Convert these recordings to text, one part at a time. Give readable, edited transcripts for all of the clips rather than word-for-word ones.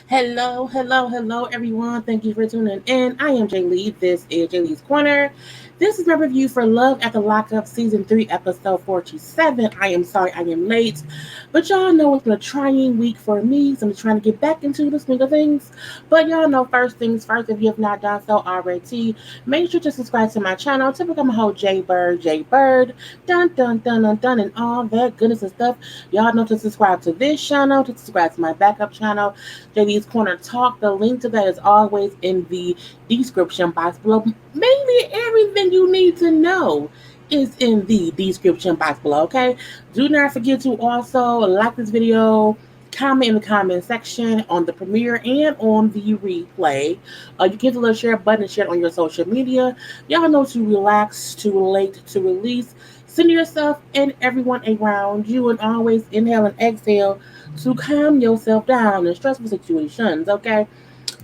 Hello, everyone. Thank you for tuning in. I am Jaylee. This is Jaylee's Corner. This is my review for Love at the Lockup Season 3, Episode 47. I am sorry I am late, but y'all know it's been a trying week for me, so I'm trying to get back into the swing of things. But y'all know first things first, if you have not done so already, make sure to subscribe to my channel to become a whole JayBird, dun, and all that goodness and stuff. Y'all know to subscribe to this channel, to subscribe to my backup channel, JayLee's Corner Talk. The link to that is always in the description box below. Mainly everything you need to know is in the description box below, okay? Do not forget to also like this video, comment in the comment section on the premiere and on the replay. You can hit the little share button and share it on your social media. Y'all know to relax, to relate, to release. Send yourself and everyone around you, and always inhale and exhale to calm yourself down in stressful situations, okay?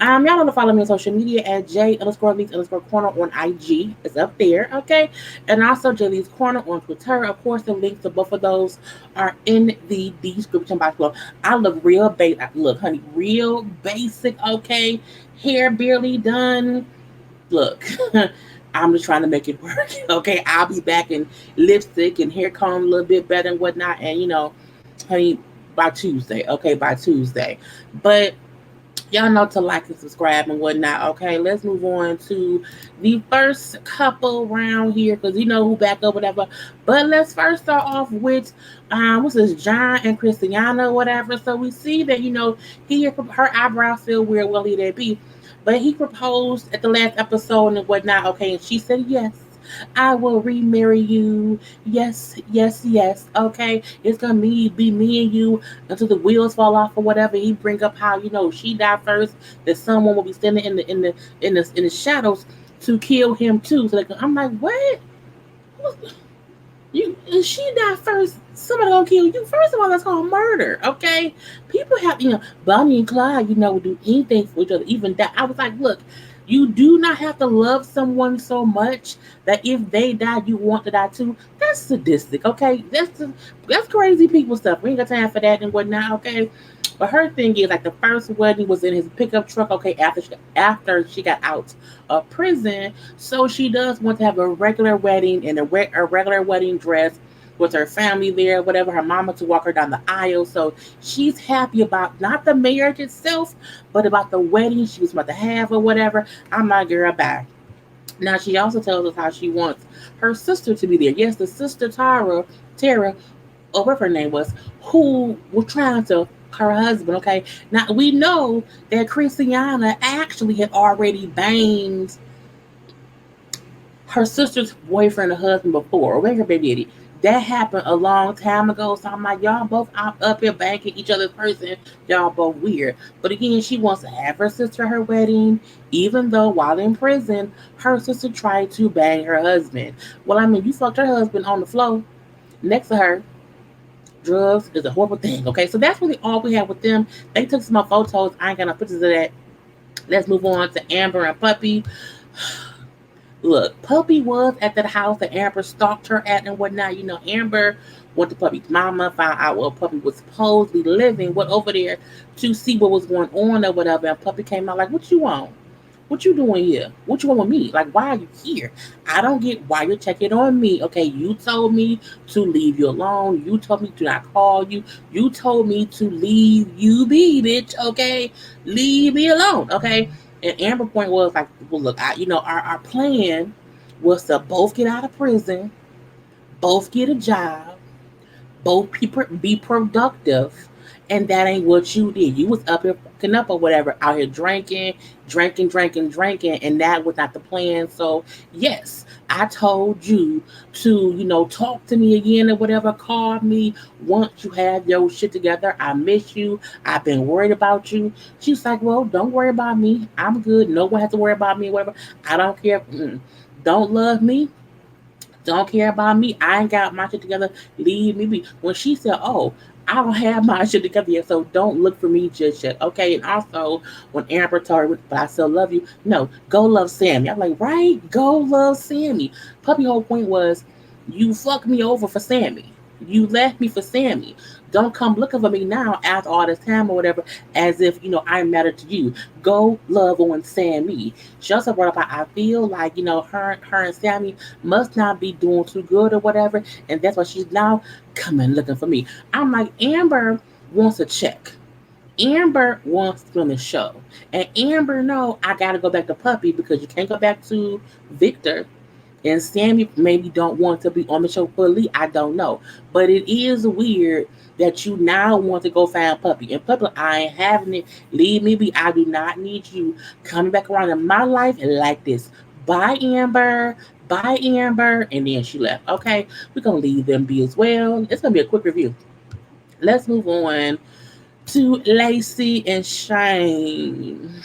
Y'all know to follow me on social media at J_Lees_Corner on IG. It's up there, okay? And also JayLee's Corner on Twitter. Of course, the links to both of those are in the description box below. I look real basic. Look, honey, real basic, okay? Hair barely done. Look, I'm just trying to make it work, okay? I'll be back in lipstick and hair comb a little bit better and whatnot. And, honey, by Tuesday, okay? By Tuesday. But y'all know to like and subscribe and whatnot, okay? Let's move on to the first couple round here, because you know who back up, whatever. But let's first start off with what's this, John and Kristiana, whatever. So we see that, her eyebrows feel weird, well, he that be. But he proposed at the last episode and whatnot, okay? And she said yes. I will remarry you. Yes. Okay, it's gonna be me and you until the wheels fall off or whatever. He bring up how she died first, that someone will be standing in the shadows to kill him too. So I'm like, what? She died first. Somebody gonna kill you. First of all, that's called murder. Okay, people have Bonnie and Clyde. Would do anything for each other, even that. I was like, look. You do not have to love someone so much that if they die, you want to die too. That's sadistic, okay? That's crazy people stuff. We ain't got time for that and whatnot, okay? But her thing is, like, the first wedding was in his pickup truck, okay, after she got out of prison. So she does want to have a regular wedding in a regular wedding dress with her family there, whatever, her mama to walk her down the aisle. So she's happy about not the marriage itself, but about the wedding she was about to have or whatever. I'm not girl back. Now she also tells us how she wants her sister to be there. Yes, the sister Tara, or whatever her name was, who was trying to her husband, okay? Now we know that Kristiana actually had already banged her sister's boyfriend or husband before, or whatever her baby daddy. That happened a long time ago. So I'm like, y'all both up here banking each other's person. Y'all both weird. But again, she wants to have her sister her wedding, even though while in prison, her sister tried to bang her husband. Well, I mean, you fucked her husband on the floor next to her. Drugs is a horrible thing. Okay, so that's really all we have with them. They took some photos. I ain't got no pictures of that. Let's move on to Amber and Puppy. Look, Puppy was at that house that Amber stalked her at and whatnot. Amber went to Puppy's mama, found out where Puppy was supposedly living, went over there to see what was going on or whatever. And Puppy came out like, what you want? What you doing here? What you want with me? Like, why are you here? I don't get why you're checking on me. Okay, you told me to leave you alone. You told me to not call you. You told me to leave you be, bitch. Okay, leave me alone. Okay. And Amber point was like, well, look, our plan was to both get out of prison, both get a job, both be productive, and that ain't what you did. You was up here fucking up or whatever, out here drinking, and that was not the plan. So yes, I told you to, talk to me again or whatever, call me once you have your shit together. I miss you. I've been worried about you. She's like, well, don't worry about me. I'm good. No one has to worry about me or whatever. I don't care. Don't love me. Don't care about me. I ain't got my shit together. Leave me be. When she said, oh, I don't have my shit together yet, so don't look for me just yet. Okay. And also, when Amber told her, but I still love you, no, go love Sammy. I'm like, right? Go love Sammy. Puppy whole point was, you fucked me over for Sammy. You left me for Sammy. Don't come looking for me now after all this time or whatever, as if, I matter to you. Go love on Sammy. She also brought up how I feel like, her and Sammy must not be doing too good or whatever, and that's why she's now coming looking for me. I'm like, Amber wants a check. Amber wants to be on the show. And Amber know I gotta go back to Puppy because you can't go back to Victor. And Sammy maybe don't want to be on the show fully. I don't know. But it is weird that you now want to go find Puppy. And Puppy, I ain't having it. Leave me be. I do not need you coming back around in my life like this. Bye, Amber. Bye, Amber. And then she left. Okay, we're going to leave them be as well. It's going to be a quick review. Let's move on to Lacey and Shane.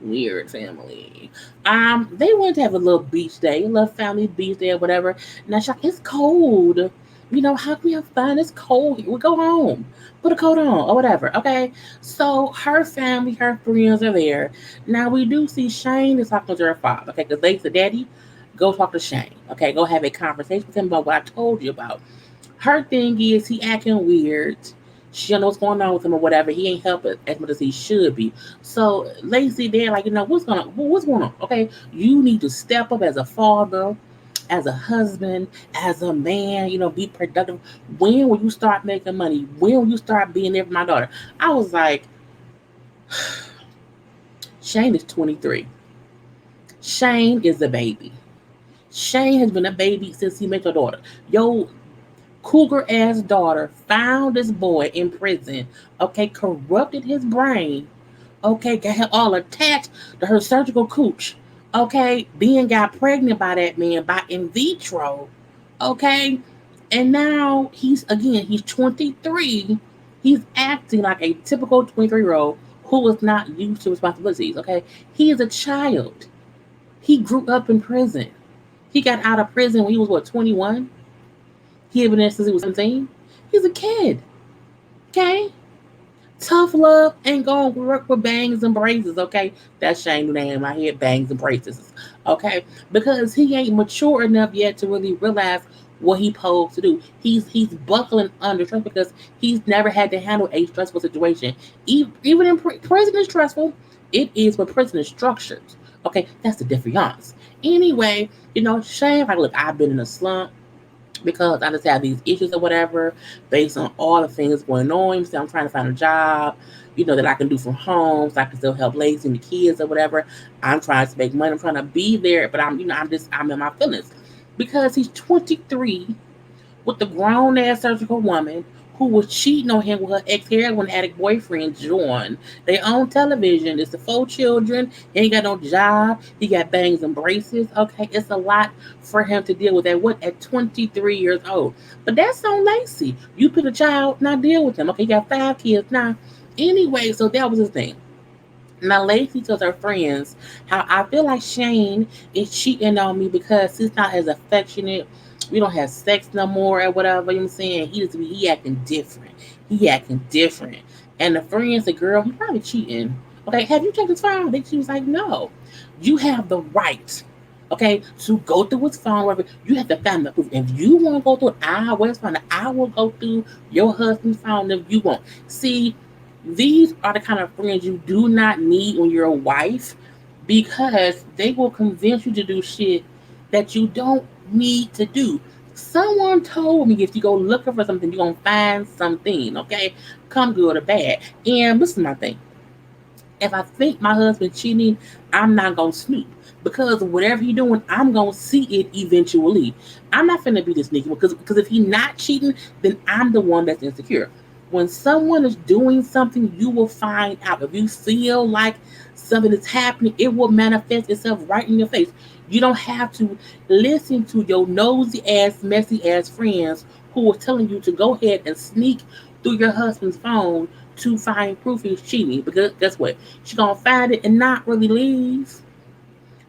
Weird family. They wanted to have a little beach day, a little family beach day or whatever. Now she's like, it's cold. How can we have fun? It's cold. We go home. Put a coat on or whatever. Okay. So her family, her friends are there. Now we do see Shane is talking to her father. Okay, because Lacey daddy, go talk to Shane. Okay, go have a conversation with him about what I told you about. Her thing is he acting weird. She don't know what's going on with him or whatever. He ain't helping as much as he should be. So Lacey, they're like, what's going on? Okay, you need to step up as a father, as a husband, as a man. Be productive. When will you start making money? When will you start being there for my daughter? I was like, Shane is 23. Shane is a baby. Shane has been a baby since he met your daughter. Yo, cougar ass daughter found this boy in prison, okay, corrupted his brain, okay, got him all attached to her surgical cooch, okay, then got pregnant by that man by in vitro, okay, and now he's 23. He's acting like a typical 23-year-old who was not used to responsibilities, okay. He is a child. He grew up in prison. He got out of prison when he was 21. He had been there since he was 17. He's a kid. Okay? Tough love ain't gonna work with bangs and braces, okay? That's Shane name in my head, bangs and braces. Okay? Because he ain't mature enough yet to really realize what he's supposed to do. He's buckling under stress because he's never had to handle a stressful situation. Even in prison is stressful. It is, but prison is structured. Okay, that's the difference. Anyway, Shane, like, look, I've been in a slump because I just have these issues or whatever based on all the things going on. So I'm trying to find a job, that I can do from home so I can still help Lacey and the kids or whatever. I'm trying to make money. I'm trying to be there, but I'm in my feelings because he's 23 with the grown ass surgical woman who was cheating on him with her ex-heroin addict boyfriend, John. They own television. It's the 4 children. He ain't got no job. He got bangs and braces. Okay, it's a lot for him to deal with at 23 years old. But that's on Lacey. You put a child, not deal with him. Okay, he got 5 kids now. Anyway, so that was his thing. Now, Lacey tells her friends how I feel like Shane is cheating on me because he's not as affectionate. We don't have sex no more or whatever. You know what I'm saying? He acting different. He acting different. And the friend said, girl, he probably cheating. Okay, have you checked his phone? She was like, no. You have the right, okay, to go through his phone, whatever. You have to find the proof. If you want to go through our phone, I will go through your husband's phone if you want. See, these are the kind of friends you do not need when you're a wife because they will convince you to do shit that you don't need to do. Someone told me if you go looking for something, you're going to find something, okay? Come good or bad. And this is my thing. If I think my husband cheating, I'm not going to snoop. Because whatever he's doing, I'm going to see it eventually. I'm not finna be this nigga. Because if he's not cheating, then I'm the one that's insecure. When someone is doing something, you will find out. If you feel like something is happening, it will manifest itself right in your face. You don't have to listen to your nosy ass, messy ass friends who are telling you to go ahead and sneak through your husband's phone to find proof he's cheating. Because guess what? She's going to find it and not really leave.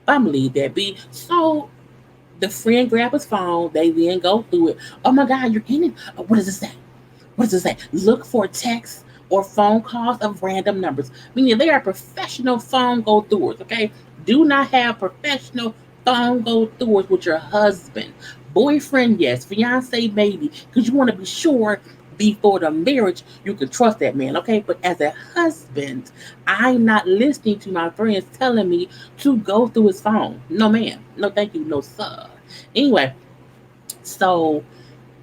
I'm going to leave that be. So the friend grab his phone. They then go through it. Oh my God, you're in it. What does it say? What does it say? Look for texts or phone calls of random numbers. Meaning they are professional phone go-throughers, okay? Do not have professional phone go-throughers with your husband. Boyfriend, yes. Fiance, maybe. Because you want to be sure before the marriage, you can trust that man, okay? But as a husband, I'm not listening to my friends telling me to go through his phone. No, ma'am. No, thank you. No, sir. Anyway, so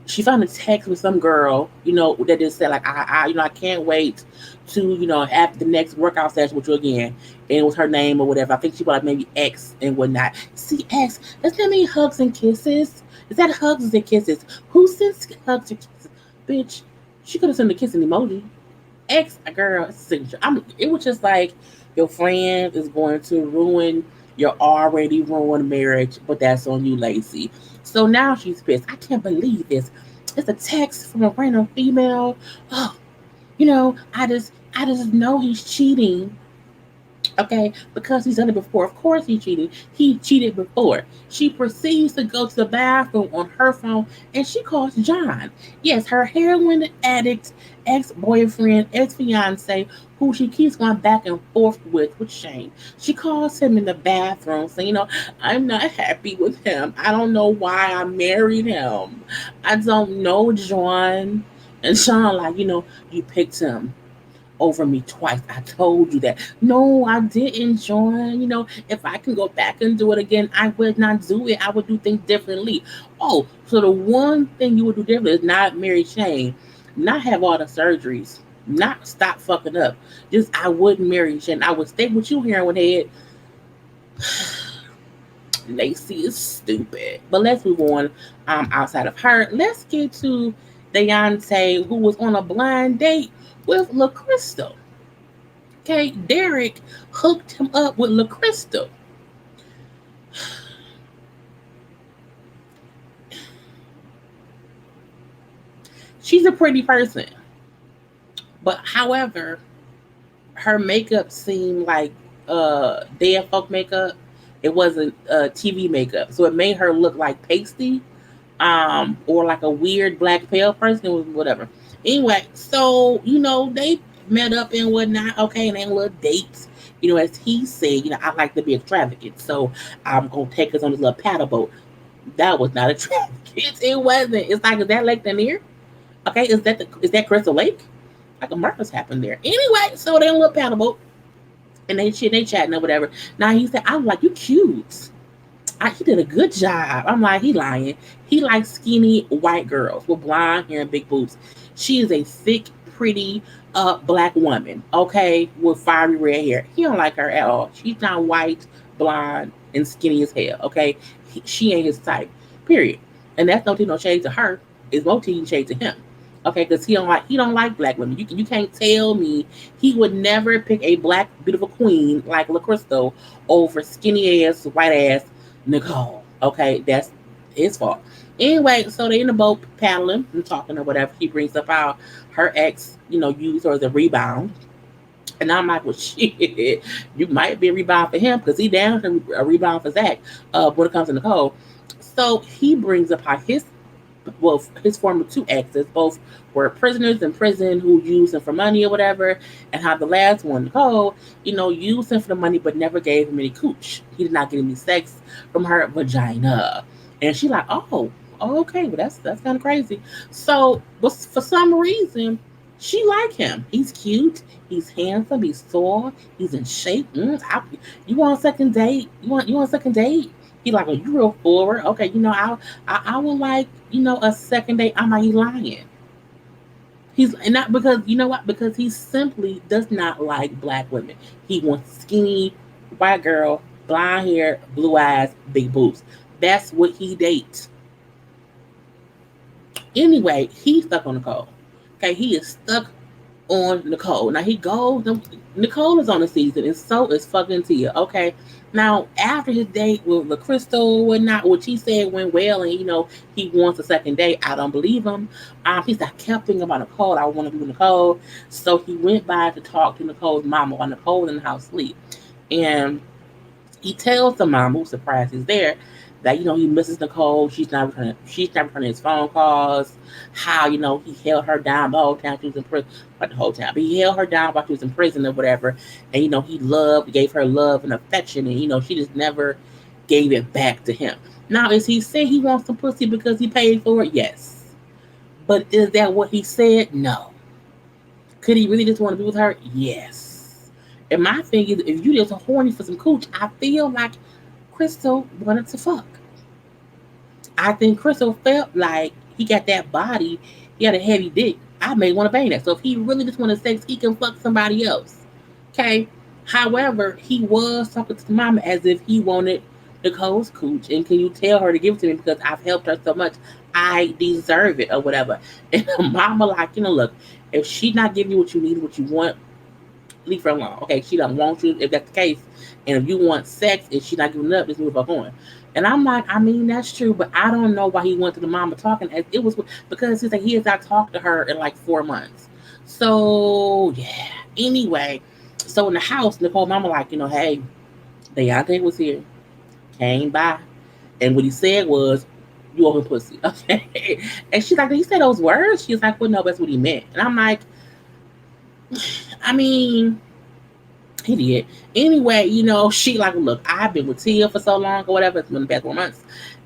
she found a text with some girl, that just said like, I can't wait to, have the next workout session with you again. And it was her name or whatever. I think she was like maybe X and whatnot. See, X, doesn't that mean hugs and kisses? Is that hugs and kisses? Who sends hugs and kisses? Bitch, she could have sent a kissing emoji. Ex girl signature. It was just like your friend is going to ruin your already ruined marriage, but that's on you, Lacey. So now she's pissed. I can't believe this. It's a text from a random female. Oh, I just know he's cheating. Okay, because he's done it before. Of course he cheated. He cheated before. She proceeds to go to the bathroom on her phone and she calls John. Yes, her heroin addict ex-boyfriend, ex-fiance, who she keeps going back and forth with Shane. She calls him in the bathroom saying, I'm not happy with him. I don't know why I married him. I don't know, John. And Sean, like, you picked him over me twice. I told you that. No, I didn't, John. If I can go back and do it again, I would not do it. I would do things differently. Oh, so the one thing you would do differently is not marry Shane, not have all the surgeries, not stop fucking up. Just I wouldn't marry Shane. I would stay with you here on head. Lacey is stupid. But let's move on. Outside of her, let's get to Deontay, who was on a blind date with Crystal. Okay, Derek hooked him up with Crystal. She's a pretty person, but however, her makeup seemed like dead folk makeup. It wasn't TV makeup, so it made her look like pasty, or like a weird black pale person. It was whatever. Anyway, so they met up and whatnot. Okay, and they had little dates. As he said, I like to be extravagant, so I'm gonna take us on this little paddle boat. That was not extravagant. It wasn't. It's like, is that Lake Lanier? Okay, is that Crystal Lake? Like a murder's happened there. Anyway, so they on a little paddle boat and they chatting or whatever. Now he said, I'm like, you cute. He did a good job. I'm like, he lying. He likes skinny white girls with blonde hair and big boobs. She is a thick, pretty, black woman, okay, with fiery red hair. He don't like her at all. She's not white, blonde, and skinny as hell, okay? She ain't his type, period. And that's no shade to her. It's no shade to him, okay? Because he don't like black women. You can't tell me he would never pick a black beautiful queen like LaCrystal over skinny ass white ass Nicole. Okay, that's his fault. Anyway, so they in the boat paddling and talking or whatever. He brings up how her ex, used her as a rebound. And I'm like, well, shit, you might be a rebound for him because he down to a rebound for Zach when it comes to Nicole. So he brings up how his former two exes both were prisoners in prison who used him for money or whatever, and how the last one, Nicole, used him for the money but never gave him any cooch. He did not get any sex from her vagina. And she like, oh, okay, well that's kind of crazy. So, but for some reason, she like him. He's cute. He's handsome. He's tall. He's in shape. You want a second date? You want a second date? He like, oh, you real forward. Okay, I would like, a second date. I'm like, he lying. He's not because you know what? Because he simply does not like black women. He wants skinny white girl, blonde hair, blue eyes, big boobs. That's what he dates. Anyway, he's stuck on Nicole. Okay, he is stuck on Nicole. Now he goes. Nicole is on the season, and so is fucking Tia. Okay. Now after his date with Crystal, whatnot, which he said went well, and he wants a second date. I don't believe him. He said, I kept thinking about Nicole. I want to be with Nicole, so he went by to talk to Nicole's mama while Nicole in the house sleep, and he tells the mom, who's surprised he's there, that he misses Nicole. She's not returning his phone calls. How he held her down the whole time she was in prison, not the whole time, but he held her down while she was in prison or whatever. And he gave her love and affection, and she just never gave it back to him. Now, is he saying he wants some pussy because he paid for it? Yes, But is that what he said? No. Could he really just want to be with her? Yes. And my thing is, if you just horny for some cooch, I feel like Crystal wanted to fuck. I think Crystal felt like he got that body, he had a heavy dick. I may want to bang that. So if he really just wanted sex, he can fuck somebody else. Okay. However, he was talking to the mama as if he wanted Nicole's cooch. And can you tell her to give it to me because I've helped her so much? I deserve it or whatever. And the mama like, look, if she not giving you what you need, what you want, leave her alone. Okay, she don't want you if that's the case. And if you want sex and she not giving up, just move up on. And I'm like, I mean, that's true, but I don't know why he went to the mama talking as it was because he's like he has not talked to her in like 4 months. So yeah. Anyway, so in the house, Nicole mama like, hey, Deontay was here, came by, and what he said was, you open pussy. Okay. And she's like, did he say those words? She's like, well, no, that's what he meant. And I'm like, I mean, he did. Anyway, she like, look, I've been with Tia for so long or whatever. It's been the past 4 months.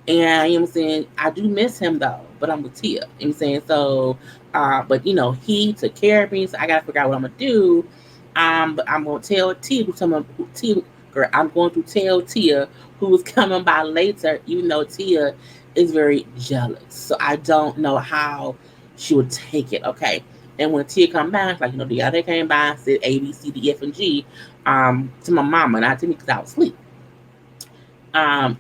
And you know what I'm saying? I do miss him though, but I'm with Tia. You know what I'm saying? So, but he took care of me, so I gotta figure out what I'm gonna do. But I'm gonna tell Tia girl, I'm going to tell Tia who's coming by later, even though Tia is very jealous. So I don't know how she would take it, okay? And when Tia come back, like, the other came by and said A, B, C, D, F, and G to my mama, not to me because I was asleep.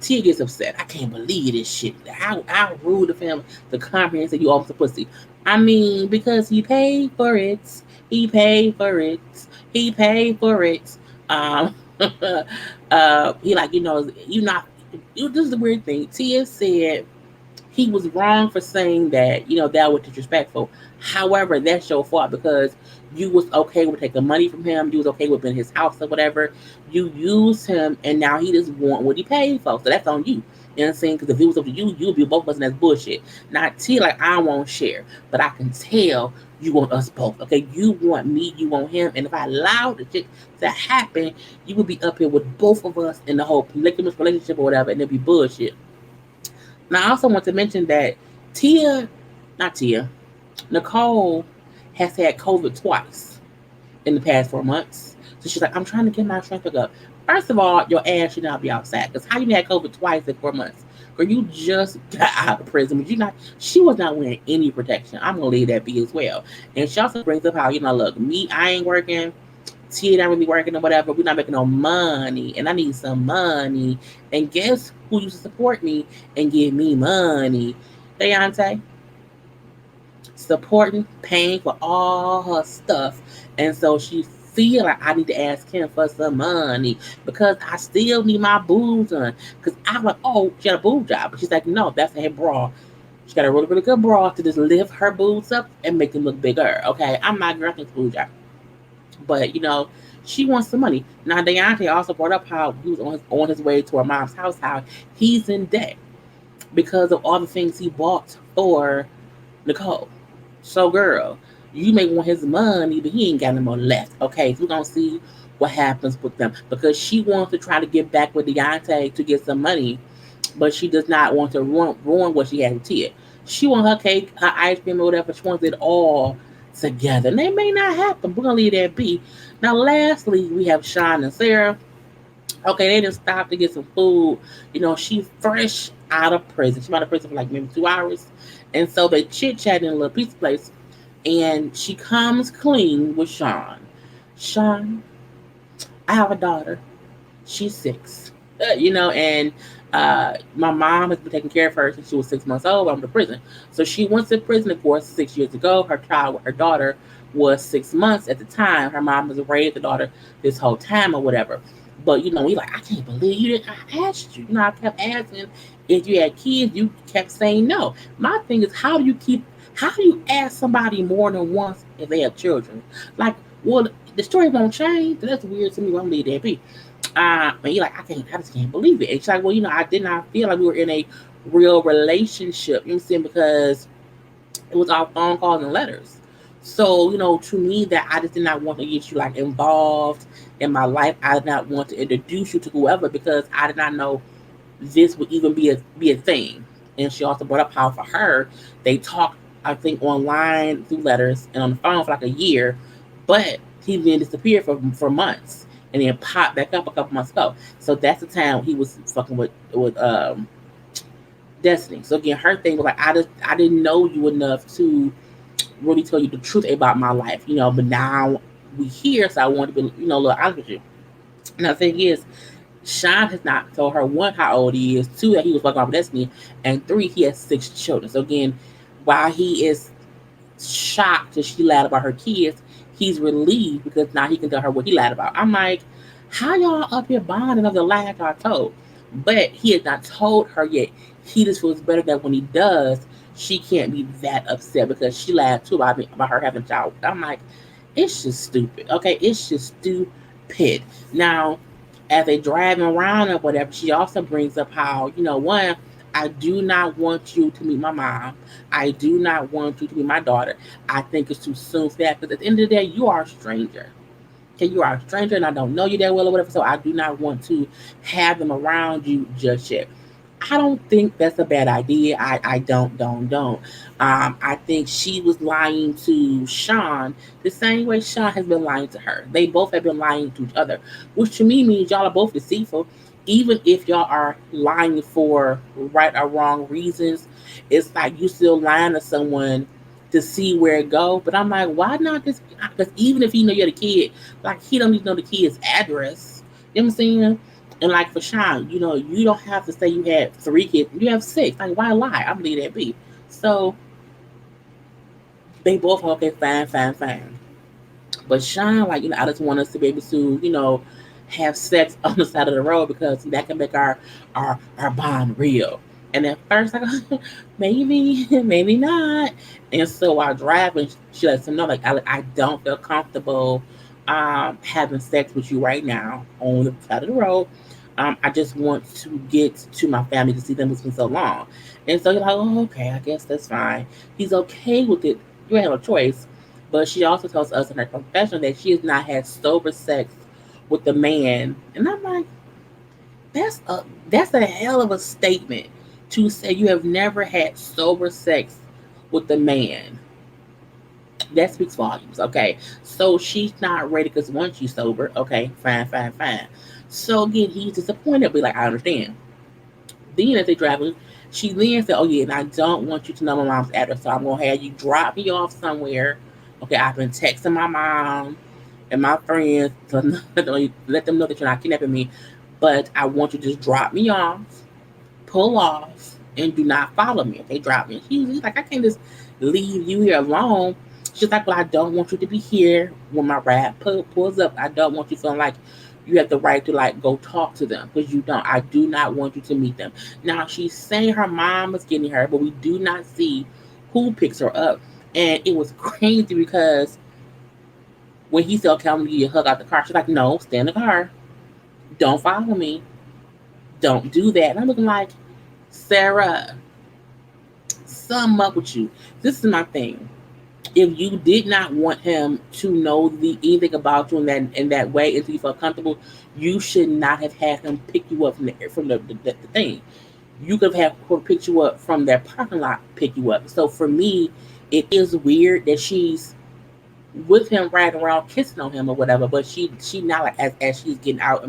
Tia gets upset. I can't believe this shit. How rude of him to come here and say you almost a pussy. I mean, because he paid for it. He paid for it. He paid for it. He like, you not. This is the weird thing. Tia said he was wrong for saying that, that was disrespectful. However, that's your fault because you was okay with taking money from him. You was okay with being in his house or whatever. You used him, and now he just want what he paid for. So that's on you. You know what I'm saying? Because if it was up to you, you'd be both of us, and that's bullshit. Not T, like, I won't share. But I can tell you want us both. Okay? You want me, you want him. And if I allow the shit to happen, you would be up here with both of us in the whole polygamous relationship or whatever, and it'd be bullshit. Now, I also want to mention that Nicole has had COVID twice in the past 4 months. So she's like, I'm trying to get my strength back up. First of all, your ass should not be outside. Because how you had COVID twice in 4 months? Girl, you just got out of prison. But she was not wearing any protection. I'm going to leave that be as well. And she also brings up how, look, me, I ain't working. Tia not really working or whatever. We're not making no money. And I need some money. And guess who used to support me and give me money? Deontay. Supporting, paying for all her stuff. And so she feel like I need to ask him for some money because I still need my boobs done. Because I'm like, oh, she had a boob job. But she's like, no, that's a bra. She got a really, really good bra to just lift her boobs up and make them look bigger. Okay, I'm not granting boob job. But, she wants some money. Now, Deontay also brought up how he was on his way to her mom's house, how he's in debt because of all the things he bought for Nicole. So, girl, you may want his money, but he ain't got no more left. Okay, so we're going to see what happens with them. Because she wants to try to get back with Deontay to get some money, but she does not want to ruin what she had with Tia. She wants her cake, her ice cream, or whatever. She wants it all together. And they may not happen. We're going to leave that be. Now, lastly, we have Shawn and Sarah. Okay, they just stopped to get some food. She's fresh out of prison. She's out of prison for like maybe 2 hours. And so they chit-chat in a little pizza place. And she comes clean with Shawn. Shawn, I have a daughter. She's 6. And my mom has been taking care of her since she was 6 months old. I'm in prison. So she went to prison, of course, 6 years ago. Her daughter was 6 months at the time. Her mom was raised the daughter this whole time or whatever. But, we like, I can't believe you didn't. I asked you. I kept asking if you had kids. You kept saying no. My thing is, how do you ask somebody more than once if they have children? Like, well, the story won't change. That's weird to me. I'm leave that be. And you're like, I just can't believe it. And she's like, well, I did not feel like we were in a real relationship. You know what I'm saying? Because it was all phone calls and letters. So, to me, that I just did not want to get you like involved in my life. I did not want to introduce you to whoever because I did not know this would even be a thing. And she also brought up how for her they talked I think online through letters and on the phone for like a year, but he then disappeared for months and then popped back up a couple months ago. So that's the time he was fucking with Destiny. So again, her thing was like, I didn't know you enough to really tell you the truth about my life, but now we here, so I want to be, a little honest with you. Now the thing is, Shawn has not told her, one, how old he is, two, that he was fucking off with Destiny, and three, he has 6 children. So again, while he is shocked that she lied about her kids, he's relieved because now he can tell her what he lied about. I'm like, how y'all up here bonding of the lie y'all told? But he has not told her yet. He just feels better that when he does, she can't be that upset because she lied too about her having a child. I'm like, it's just stupid. Okay, it's just stupid. Now, as they driving around or whatever, she also brings up how, one, I do not want you to meet my mom. I do not want you to meet my daughter. I think it's too soon for that because at the end of the day, you are a stranger. Okay, you are a stranger and I don't know you that well or whatever, so I do not want to have them around you just yet. I don't think that's a bad idea. I don't. I think she was lying to Shawn the same way Shawn has been lying to her. They both have been lying to each other, which to me means y'all are both deceitful. Even if y'all are lying for right or wrong reasons, it's like you still lying to someone to see where it go. But I'm like, why not just? Because even if he know you're the kid, like he don't need to know the kid's address. You know what I'm saying? And like for Shawn, you don't have to say you had 3 kids. You have 6. Like, why lie? I believe that be. So they both okay, fine. But Shawn, like, I just want us to be able to, have sex on the side of the road because that can make our bond real. And at first, like, maybe, maybe not. And so while driving, she lets him know, like, I don't feel comfortable having sex with you right now on the side of the road. I just want to get to my family to see them. It's been so long. And so you're like, oh, okay, I guess that's fine. He's okay with it. You have a choice. But she also tells us in her confession that she has not had sober sex with the man. And I'm like, that's a hell of a statement to say you have never had sober sex with the man. That speaks volumes, okay? So she's not ready because once you sober, okay, fine. So again, he's disappointed, but like, I understand. Then as they traveling, she then said, oh yeah, and I don't want you to know my mom's address, so I'm gonna have you drop me off somewhere. Okay, I've been texting my mom and my friends to let them know that you're not kidnapping me, but I want you to just drop me off, pull off, and do not follow me. Okay, drop me. He's like, I can't just leave you here alone. She's like, well, I don't want you to be here when my rap pulls up. I don't want you feeling like you have the right to like go talk to them because you don't. I do not want you to meet them. Now she's saying her mom is getting her, but we do not see who picks her up. And it was crazy because when he said, okay, I'm gonna give you a hug out the car, she's like, no, stay in the car. Don't follow me. Don't do that. And I'm looking like, Sarah, sum up with you. This is my thing. If you did not want him to know anything about you in that way until you felt comfortable, you should not have had him pick you up from the thing. You could have had her pick you up from their parking lot, pick you up. So for me, it is weird that she's with him riding around kissing on him or whatever, but she now like as she's getting out,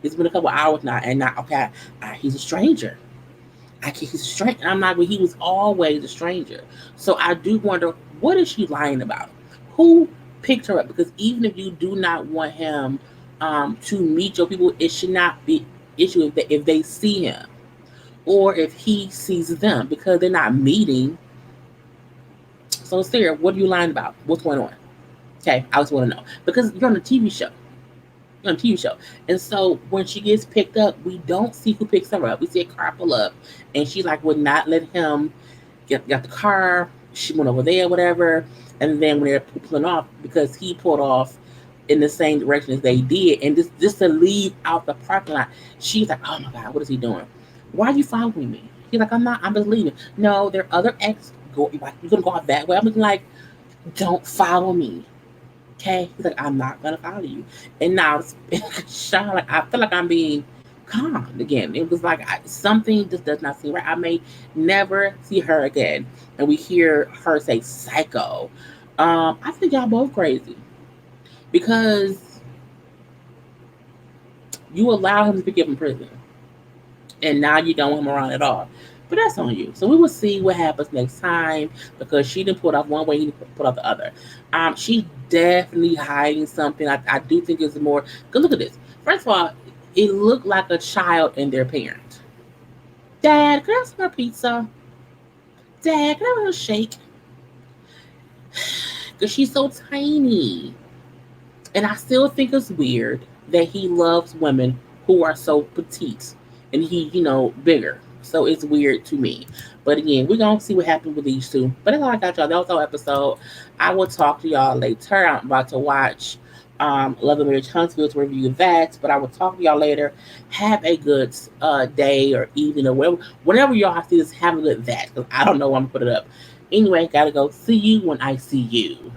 it's been a couple hours now, and now okay, he's a stranger. He's a stranger. I'm not, but he was always a stranger. So I do wonder, what is she lying about? Who picked her up? Because even if you do not want him to meet your people, it should not be issue if they see him or if he sees them because they're not meeting. So Sarah, what are you lying about? What's going on? Okay, I just want to know because you're on a TV show. You're on a TV show, and so when she gets picked up, we don't see who picks her up. We see a car pull up, and she like would not let him got the car. She went over there, whatever, and then when they're pulling off, because he pulled off in the same direction as they did, and just to leave out the parking lot, she's like, "Oh my God, what is he doing? Why are you following me?" He's like, "I'm not. I'm just leaving." No, there are other ex. Go, like, you're gonna go out that way. I'm looking like, don't follow me. Okay? He's like, I'm not gonna follow you. And now Shawn, like, I feel like I'm being calm again. It was like something just does not seem right. I may never see her again. And we hear her say psycho. I think y'all both crazy because you allow him to be given prison, and now you don't want him around at all. But that's on you. So we will see what happens next time because she didn't put off one way, he didn't put off the other. She's definitely hiding something. I do think it's more. Cause look at this. First of all, it looked like a child and their parent. Dad, can I have some more pizza? Dad, can I have a shake? Because she's so tiny. And I still think it's weird that he loves women who are so petite and he, bigger. So it's weird to me. But again, we're going to see what happens with these two. But that's all I got, y'all. That was our episode. I will talk to y'all later. I'm about to watch Love and Marriage Huntsville to review that. But I will talk to y'all later. Have a good day or evening or whenever y'all see this, have a good that. Because I don't know when I'm going to put it up. Anyway, gotta go. See you when I see you.